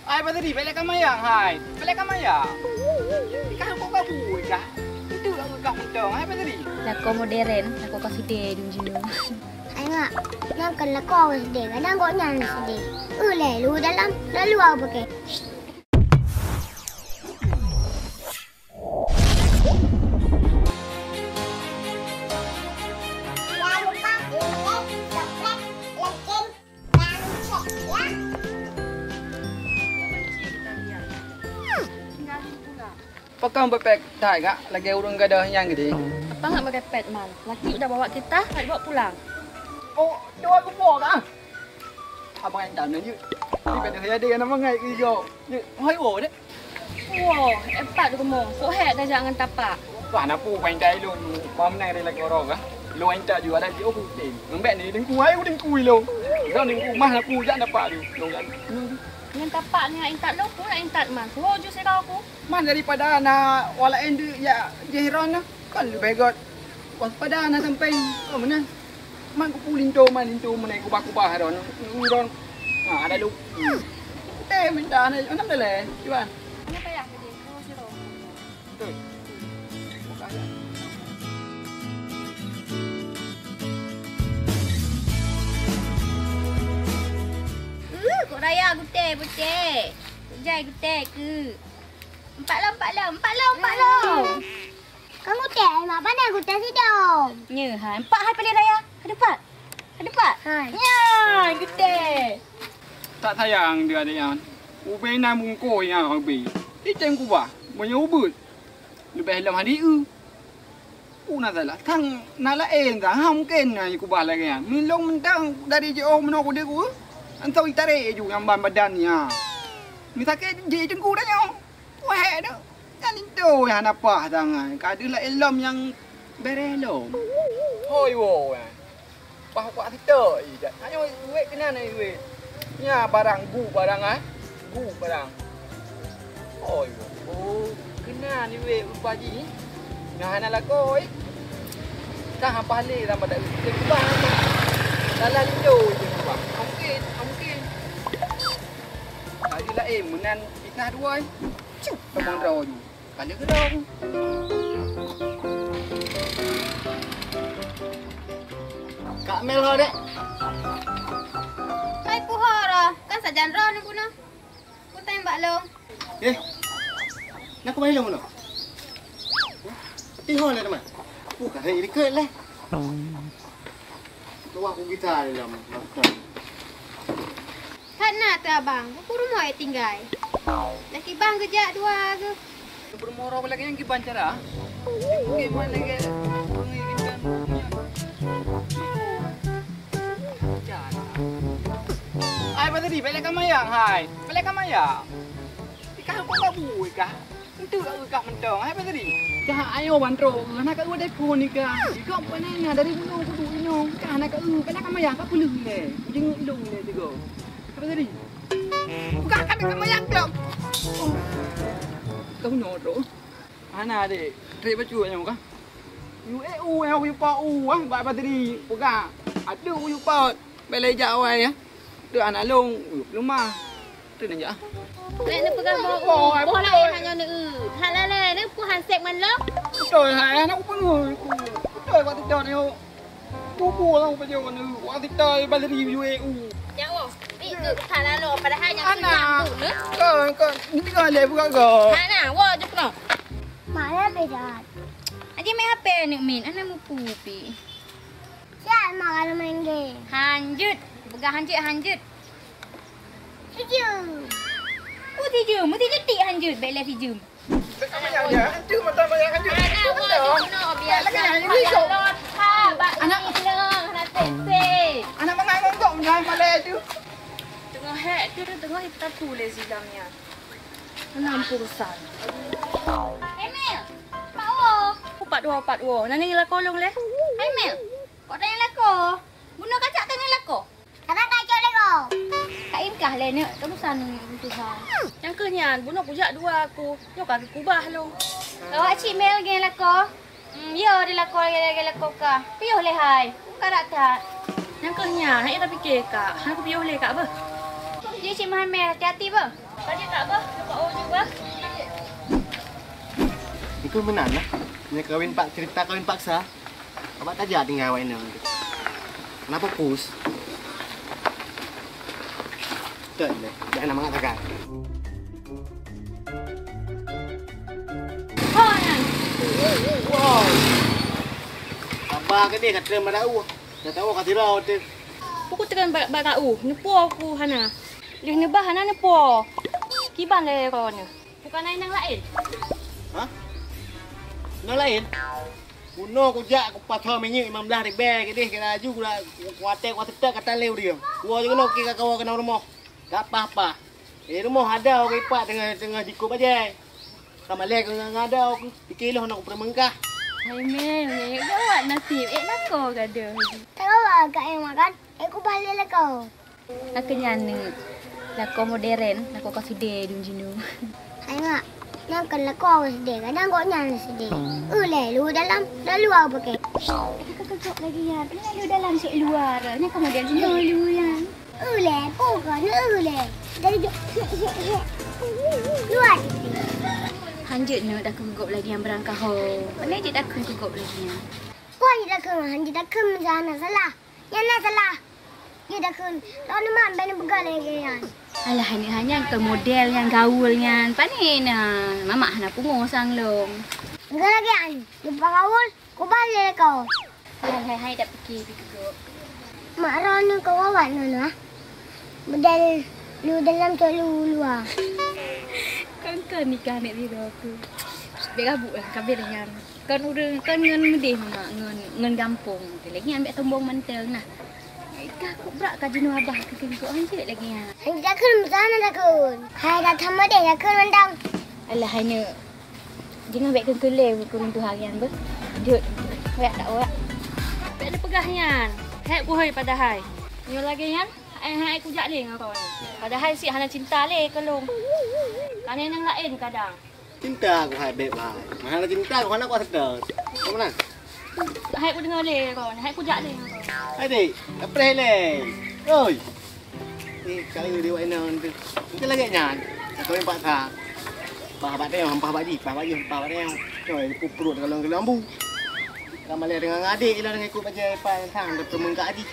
Ai ba tadi balik kamayang hai. Balik kamayang. Ikan kok kabur kah? Itu kau mentong. Ai ba tadi? Lako modern, lako kasih dulu. Ay nga, yang kan lako sedih, kadang kok nyan sedih. Lu dalam, lalu apa ke? Pakang bepek tak kak? Lagi urung gadah yang gede. Apa nggak merepet man? Laki udah bawa kita, nak dibawa pulang. Oh, tu aku bawa kak. Abang yang tak nak je. Ni kat dia ada yang nama ngai ke jo. Ni hoi oh dek. Wow, empat tu kemong. Fohet dah jangan tapak. Tuan apa pain dai lu. Pam nai lagi orang ah. Lu anh tak juga ada dia putih. Ngembek ni dengan kuai udah kui lo. Kau ni mah aku jak dapat tu. Lu kan. Dengan tapak ni nak intat lo, pun nak intat man. Suruh je saya aku. Man daripada nak wala endu ya jehron lah. Kan lebih baik waspada nak sampai mana. Man ku linto mana ku bakubah ron. Ron. Ah ada lu. Minta ni enam dah le. Cuba. Mana payah tadi? Suruh sirong. Betul. Buka aja. Kok raya guteh. Jai guteh ke. Empat lo. Kamu teh, mak pandai aku teh sidong. Nya, ha. Empat hai pilih raya. Ada empat. Hai. Ya, guteh. Tak sayang dia ada yang. Ubay na mungko yang ubay. Iceng kubah. Banyak ubut. Lebih dalam hari u. Nak salah. Kang nala dah mungkin yang kubah lagi yang. Milong mentang dari jauh menok dia ku. Antau itare ju yang badan ni ha. Ni sakit je cengku dah nyau. Wah dah. Kan itu yang apa tangan. Kadalah elom yang berelom. Hoi wo. Pah kuat kita ijat. Ayo wek kena ni wek. Ya barang barang ah. Barang. Hoi wo. Oh, kena ni wek upaji. Ngah nak lakoi. Dah apa le dalam pada kubah. Dalam itu je kubah. Mungkin. Kadilah menan ikah dua. Cuk, teman raw ju. Kali gerong. Kak Mel ho dek. Hai puhara. Kan sajan ron ni guna. Ku tembak lo. Nak kau main mana? Tihon lah teman. Bukan hari dekat lah. Tu aku gitar dalam makan. Kan nak tu abang, aku rumah tinggal. Laki bang kerja dua ke? Bermorah lagi yang kiban cara. Gimana lagi? Menginginkan Ai ba tadi balik kamayang hai. Balik kamayang. Ikan kok kabur kah? Itu kak mentong. Ai ba tadi? Kah ayo bantro. Nak kat udah pun ni kah. Kau pananya dari bunuh kudu ino. Kah nak kat balik kamayang kau peluk le. Jenguk dong le tiga. Apa tadi? Bukan kan kamayang dong. Kau nyorok. Ana dek. Trip baju yang kah? UAU yang aku pa ah. Ba tadi. Bukan. Ada aku pa. Belai jauh ya. Tu anak long, rumah. Tu nanya. Nek ni pegang mau. Boh lain hanya ni. Hal lain ni pu hansek man lo. Betul hai anak aku pun. Betul kau tidak ni. Bubu lah aku pergi mana. Kau tidak balik di UAU. Jauh. Itu hal lo padahal yang nyambung ni. Kau ni tinggal le bukan kau. Ha nah, wa je pun. Mana beda? Aje main HP ni min. Ana mu pupi. Siapa makan main game? Hanjut. Pegang hanjut. Sejum. Tijum. Mesti ketik hanjut. Baiklah tijum. Kamu yang ya. Tu mata bayang kan. Anak wa biar lot. Ha, bak anak tengah nak tete. Anak mangai ngok jangan malai tu. Tengah hek tu tengah kita tulis sidangnya. 60%. Emil. Mau. Upat dua. Nani lako long le. Emil. Kau tanya lako. Guna kacak tanya lako. Kata kacau lego. Kak Imkah le ni terusan Tuhan. Yang kenyan bunuh pujak dua aku. Yo kaki kubah lo. Awak cik Mel gen lako. Yo di lako lako ka. Piuh le hai. Karak tak. Yang kenyan hai tak fikir kak. Aku piuh le kak apa? Dia Cik Muhammad hati-hati bah. Tadi tak bah? Nampak orang juga. Itu benar lah. Ini cerita kawin paksa. Abang tajak tinggal awak ini. Kenapa pus? Tak boleh. Jangan nak mengatakan. Wow. Abang ke dia kata madau. Dah tahu kata rau tu. Aku tekan barau. Nepo aku hana. Lih nebah hana nepo. Kiban le kau ni. Bukan lain yang lain. Ha? Nak lain? Kuno aku jak aku patah minyak 15 ribu ke dia kena aju pula kuatek kata lew dia. Gua juga nak kira kau kena rumah. Tak apa-apa. Rumah ada orang ipat tengah dikup aja. Sama lek dengan ada aku fikirlah nak pernah mengkah. Hai mel, gawat nasib. Nak kau kada. Tak apa kak yang makan. Aku balik lah kau. Nak kenyana. Nak kau modern, nak kau sedih dun jinu. Hai mak. Nak kena kau sedih. Kadang kau nyala sedih. Lu dalam. Lalu apa pakai? Kau kegok lagi ya. Lalu dalam sok luar. Nak kau modern jinu lu yang. Bukan. Dari luar. Hanjut ni dah kegok lagi yang berangkah ho. Mana je dah kegok lagi ya. Kau ni dah kena. Hanjut dah kena sana salah. Yang nak salah. Dia dah kena. Lalu ni mak benda pegang lagi yang. Alah hanya ke model yang gaul yang panik nah. Mama nak pungo sang long. Enggak lagi an. Lupa kau. Kau balik kau. Hai dah pergi kegok. Mak Rana kau awak Nona. Bedal lu dalam tu lu luar. Kan nikah nak diri aku. Baik rabuk lah kabel dengan. Kan udah kan ngan medih mama ngan gampung. Lagi ambil tombong mantel nah. Ikah aku berak ka jenuh abah ke kegok hanjut lagi ya. Hanjut dah kena sana dah kun. Hai dah thamma deh dah kena mandang. Alah hanya jangan baik kengkelih kurung tu harian ber. Duduk. Baik tak awak. Baik ada pegahnya. Hai buhai pada hai. Nyo lagi yan. Hai aku jak leh kau ni. Padahal si hana cinta leh kelong. Kan yang lain kadang. Cinta aku hai beb hai. Mana cinta aku nak aku sedar. Kau mana? Hai aku dengar leh kau ni. Hai aku jak leh kau. Hai dik, apa le? Oi. Ni kali dia buat ini tu. Kita lagi nyan. Kau yang pak tak. Pak dia, pak dia. Oi, aku perut kalau lambu. Kamu lihat dengan adik, dengan ikut aja pak sang, bertemu dengan adik.